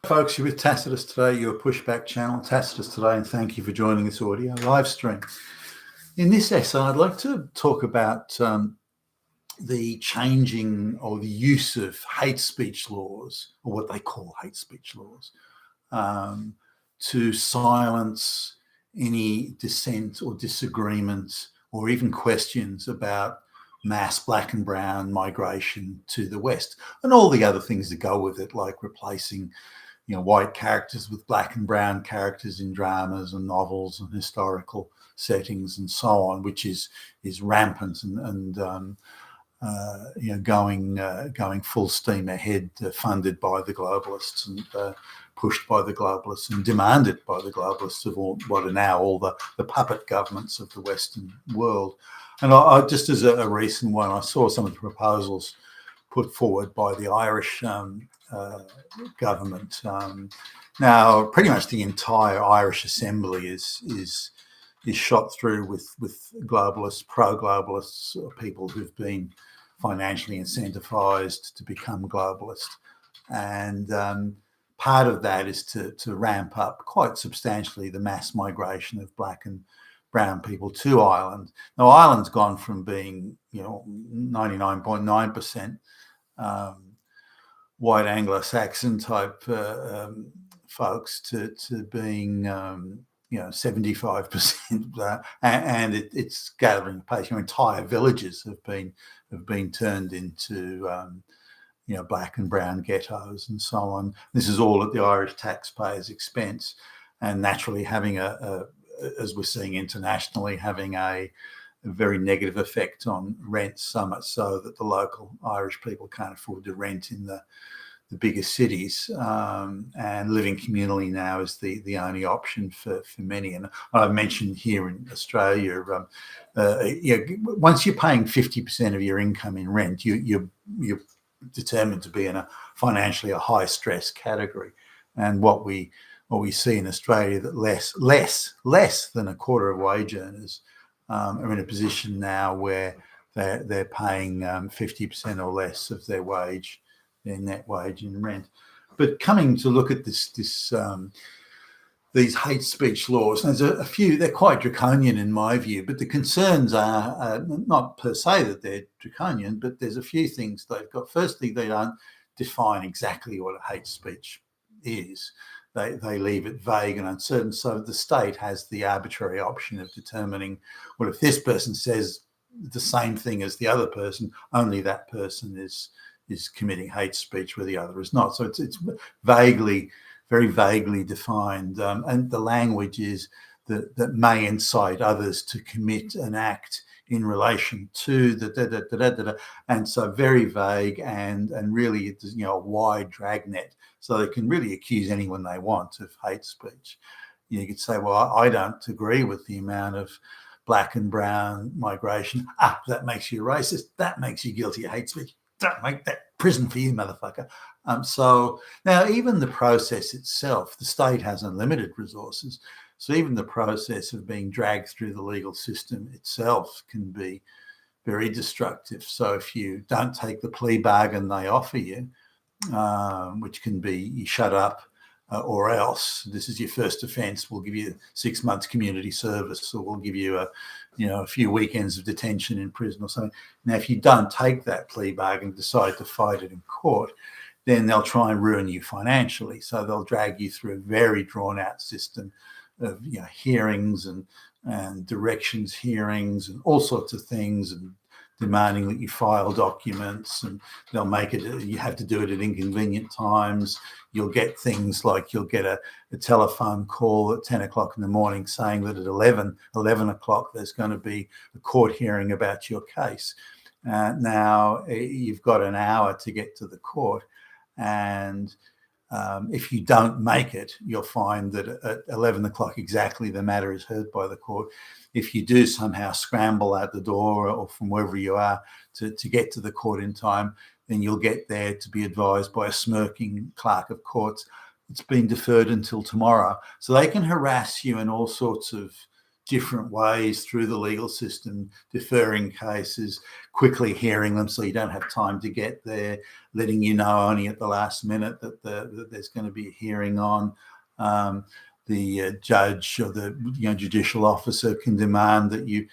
Folks, you're with Tacitus today, your pushback channel, Tacitus today, and thank you for joining this audio live stream. In this essay, I'd like to talk about the changing or the use of hate speech laws, or what they call hate speech laws, to silence any dissent or disagreement or even questions about mass black and brown migration to the West and all the other things that go with it, like replacing white characters with black and brown characters in dramas and novels and historical settings and so on, which is rampant and going full steam ahead, funded by the globalists and pushed by the globalists and demanded by the globalists of what are now all the puppet governments of the Western world. And I just as a recent one, I saw some of the proposals put forward by the Irish government. Now, pretty much the entire Irish Assembly is shot through with globalists, pro-globalists, people who've been financially incentivized to become globalist. And part of that is to ramp up quite substantially the mass migration of black and brown people to Ireland. Now, Ireland's gone from being 99.9% white Anglo-Saxon type folks to being 75%, and it's gathering pace. Entire villages have been turned into black and brown ghettos and so on. This is all at the Irish taxpayers' expense, and naturally having as we're seeing internationally, having a very negative effect on rent, so much so that the local Irish people can't afford to rent in the bigger cities, and living communally now is the only option for many. And I've mentioned here in Australia, once you're paying 50% of your income in rent, you're determined to be in a financially high stress category. And what we see in Australia, that less than a quarter of wage earners are in a position now where they're paying 50% or less of their wage, their net wage in rent. But coming to look at these hate speech laws, there's a few. They're quite draconian in my view, but the concerns are not per se that they're draconian, but there's a few things they've got. Firstly, they don't define exactly what a hate speech is. They leave it vague and uncertain. So the state has the arbitrary option of determining, well, if this person says the same thing as the other person, only that person is committing hate speech, where the other is not. So it's very vaguely defined, and the language is that may incite others to commit an act in relation to the and so very vague and really it's a wide dragnet, so they can really accuse anyone they want of hate speech. You could say, well, I don't agree with the amount of black and brown migration. That makes you racist. That makes you guilty of hate speech. Don't make that prison for you, motherfucker. So now even the process itself, the state has unlimited resources. So even the process of being dragged through the legal system itself can be very destructive. So if you don't take the plea bargain they offer you, which can be you shut up or else, this is your first offence, we'll give you 6 months community service, or we'll give you a few weekends of detention in prison or something. Now, if you don't take that plea bargain, decide to fight it in court, then they'll try and ruin you financially. So they'll drag you through a very drawn out system of hearings and directions hearings and all sorts of things, and demanding that you file documents, and they'll make it, you have to do it at inconvenient times. You'll get things like you'll get a telephone call at 10 o'clock in the morning saying that at 11 o'clock there's going to be a court hearing about your case. Now you've got an hour to get to the court, and if you don't make it, you'll find that at 11 o'clock exactly the matter is heard by the court. If you do somehow scramble out the door or from wherever you are to get to the court in time, then you'll get there to be advised by a smirking clerk of courts, it's been deferred until tomorrow. So they can harass you in all sorts of different ways through the legal system, deferring cases, quickly hearing them so you don't have time to get there, letting you know only at the last minute that there's going to be a hearing on. The judge or the judicial officer can demand that you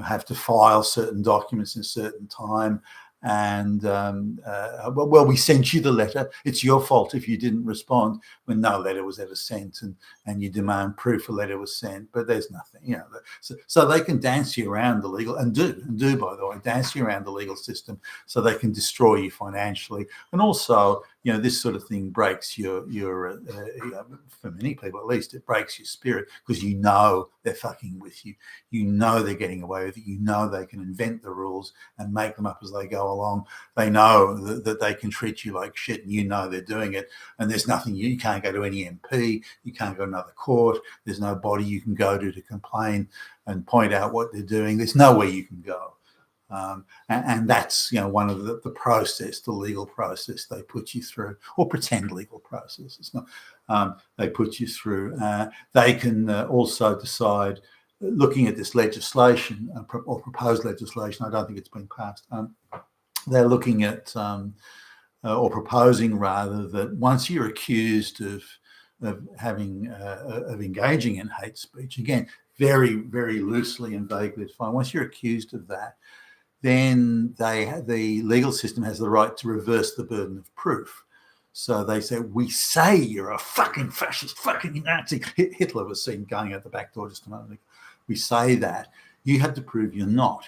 have to file certain documents in a certain time. And well, we sent you the letter. It's your fault if you didn't respond, when no letter was ever sent, and you demand proof a letter was sent, but there's nothing, So they can dance you around the legal, and do by the way, dance you around the legal system, so they can destroy you financially. And also, this sort of thing breaks your for many people at least, it breaks your spirit, because they're fucking with you. They're getting away with it. They can invent the rules and make them up as they go along. They know that they can treat you like shit, and they're doing it. And there's nothing, you can't go to any MP, you can't go to another court. There's no body you can go to complain and point out what they're doing. There's nowhere you can go. And that's one of the process, the legal process they put you through, or pretend legal process. It's not. They put you through. They can also decide, looking at this legislation or proposed legislation. I don't think it's been passed. They're looking at or proposing rather, that once you're accused of having of engaging in hate speech, again, very, very loosely and vaguely defined. Once you're accused of that, then the legal system has the right to reverse the burden of proof. So they say, we say you're a fucking fascist, fucking Nazi. Hitler was seen going out the back door just a moment ago. We say that. You have to prove you're not.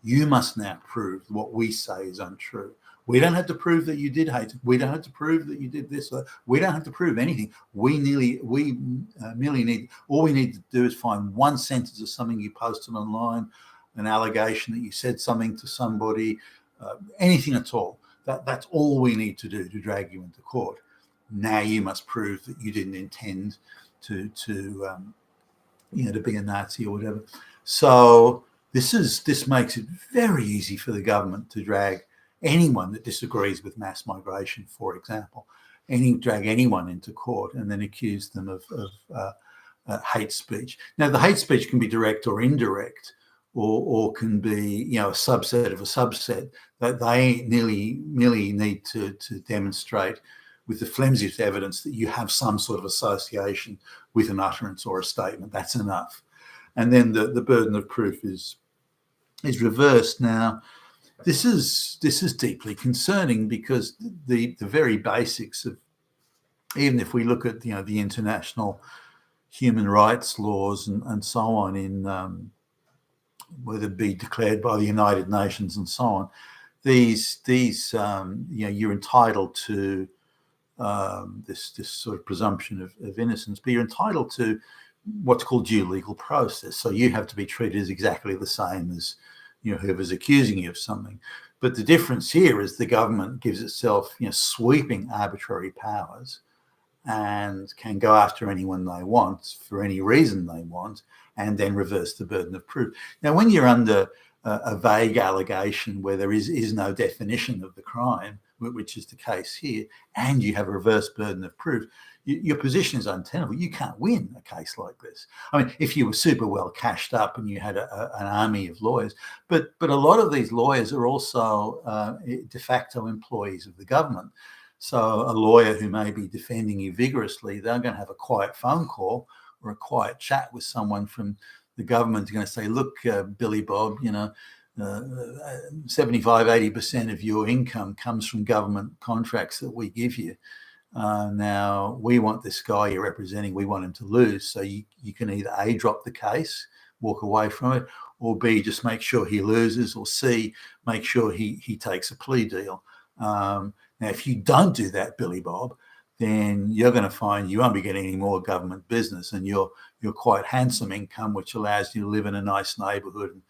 You must now prove what we say is untrue. We don't have to prove that you did hate it. We don't have to prove that you did this. We don't have to prove anything. We merely need, all we need to do is find one sentence of something you posted online, an allegation that you said something to somebody, anything at all. That's all we need to do to drag you into court. Now you must prove that you didn't intend to be a Nazi or whatever. So this makes it very easy for the government to drag anyone that disagrees with mass migration, for example, drag anyone into court and then accuse them of hate speech. Now, the hate speech can be direct or indirect, or can be, a subset of a subset, that they merely need to demonstrate with the flimsiest evidence that you have some sort of association with an utterance or a statement. That's enough. And then the burden of proof is reversed. Now, this is deeply concerning, because the very basics of, even if we look at the international human rights laws and so on, in whether it be declared by the United Nations and so on, these you're entitled to this sort of presumption of innocence, but you're entitled to what's called due legal process. So you have to be treated as exactly the same as whoever's accusing you of something. But the difference here is the government gives itself sweeping arbitrary powers, and can go after anyone they want for any reason they want, and then reverse the burden of proof. Now, when you're under a vague allegation where there is no definition of the crime, which is the case here, and you have a reverse burden of proof, your position is untenable. You can't win a case like this. I mean, if you were super well cashed up and you had an army of lawyers, but a lot of these lawyers are also de facto employees of the government. So a lawyer who may be defending you vigorously, they're going to have a quiet phone call or a quiet chat with someone from the government. They're going to say, look, Billy Bob, 75, 80% of your income comes from government contracts that we give you. Now, we want this guy you're representing, we want him to lose. So you can either A, drop the case, walk away from it, or B, just make sure he loses, or C, make sure he takes a plea deal. Now, if you don't do that, Billy Bob, then you're going to find you won't be getting any more government business, and your quite handsome income, which allows you to live in a nice neighbourhood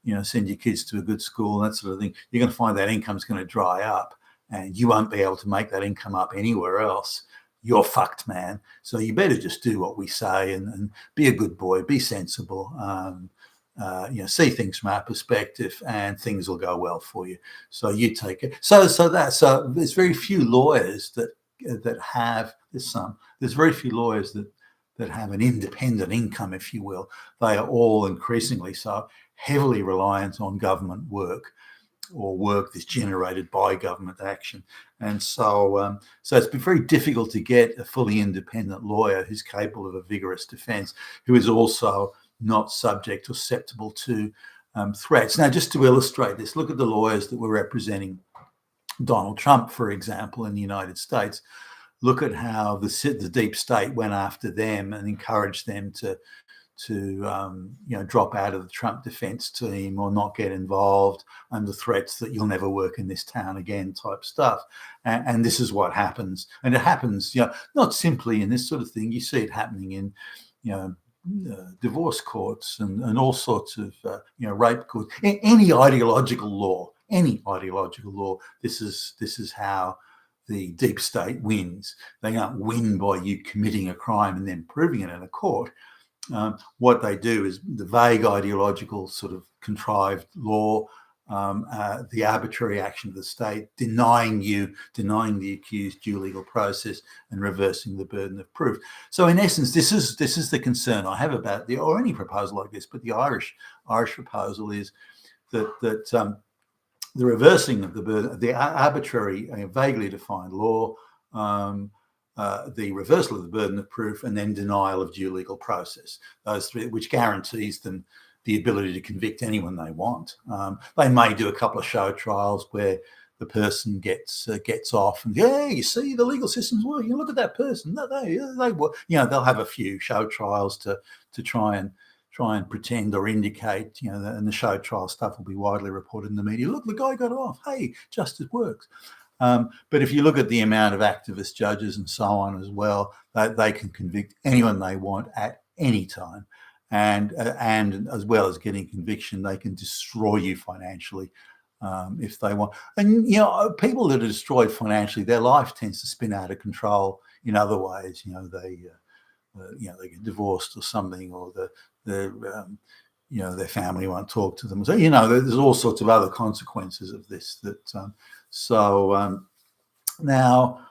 and send your kids to a good school and that sort of thing. You're going to find that income's going to dry up, and you won't be able to make that income up anywhere else. You're fucked, man. So you better just do what we say and be a good boy, be sensible. See things from our perspective, and things will go well for you. So you take it. So there's very few lawyers that have, there's very few lawyers that that have an independent income, if you will, they are all increasingly so heavily reliant on government work or work that's generated by government action. And so it's been very difficult to get a fully independent lawyer who's capable of a vigorous defence, who is also not subject or susceptible to threats. Now, just to illustrate this, look at the lawyers that were representing Donald Trump, for example, in the United States. Look at how the deep state went after them and encouraged them to drop out of the Trump defense team or not get involved under threats that you'll never work in this town again type stuff. And this is what happens. And it happens, not simply in this sort of thing. You see it happening in, divorce courts and all sorts of, rape courts. Any ideological law, this is how the deep state wins. They don't win by you committing a crime and then proving it in a court. What they do is the vague ideological sort of contrived law, the arbitrary action of the state, denying the accused due legal process and reversing the burden of proof. So in essence, this is the concern I have about or any proposal like this, but the Irish proposal is that the reversing of the burden, the arbitrary, vaguely defined law, the reversal of the burden of proof, and then denial of due legal process. Those three, which guarantees them the ability to convict anyone they want. They may do a couple of show trials where the person gets off and, you see, the legal system's working. Look at that person. They'll have a few show trials to try and pretend or indicate, and the show trial stuff will be widely reported in the media. Look, the guy got off. Hey, justice works. But if you look at the amount of activist judges and so on as well, they can convict anyone they want at any time. And as well as getting conviction, they can destroy you financially if they want. And, people that are destroyed financially, their life tends to spin out of control in other ways. They get divorced or something, or their family won't talk to them. So, there's all sorts of other consequences of this. Now,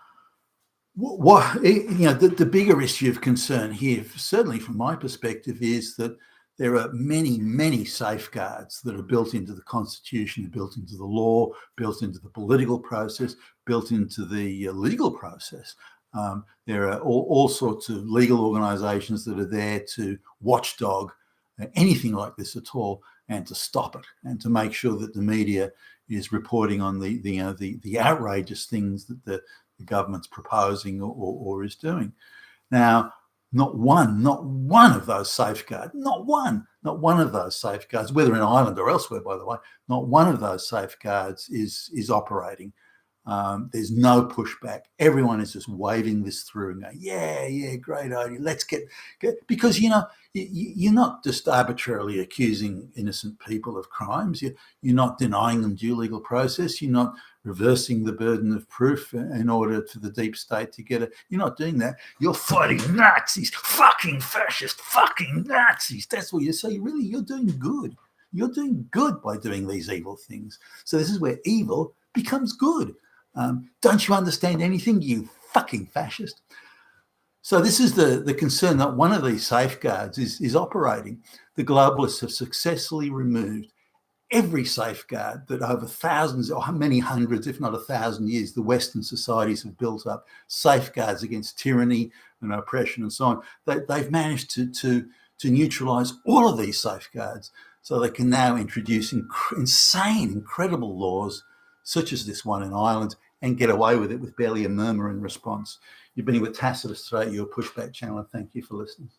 the bigger issue of concern here, certainly from my perspective, is that there are many, many safeguards that are built into the Constitution, built into the law, built into the political process, built into the legal process. There are all sorts of legal organisations that are there to watchdog anything like this at all, and to stop it, and to make sure that the media is reporting on the outrageous things that the government's proposing or is doing. Now, not one of those safeguards, not one of those safeguards, whether in Ireland or elsewhere, by the way, not one of those safeguards is operating. There's no pushback. Everyone is just waving this through and going, yeah, great idea. Let's get because you're not just arbitrarily accusing innocent people of crimes. You're not denying them due legal process. You're not reversing the burden of proof in order for the deep state to get it. You're not doing that. You're fighting Nazis, fucking fascist, fucking Nazis. That's what you say. Really, you're doing good. You're doing good by doing these evil things. So this is where evil becomes good. Don't you understand anything, you fucking fascist? So this is the concern, that one of these safeguards is operating. The globalists have successfully removed every safeguard that over thousands or many hundreds, if not 1,000 years, the Western societies have built up, safeguards against tyranny and oppression and so on. They've managed to neutralise all of these safeguards, so they can now introduce insane, incredible laws such as this one in Ireland, and get away with it with barely a murmur in response. You've been with Tacitus today, your Pushback channel, and thank you for listening.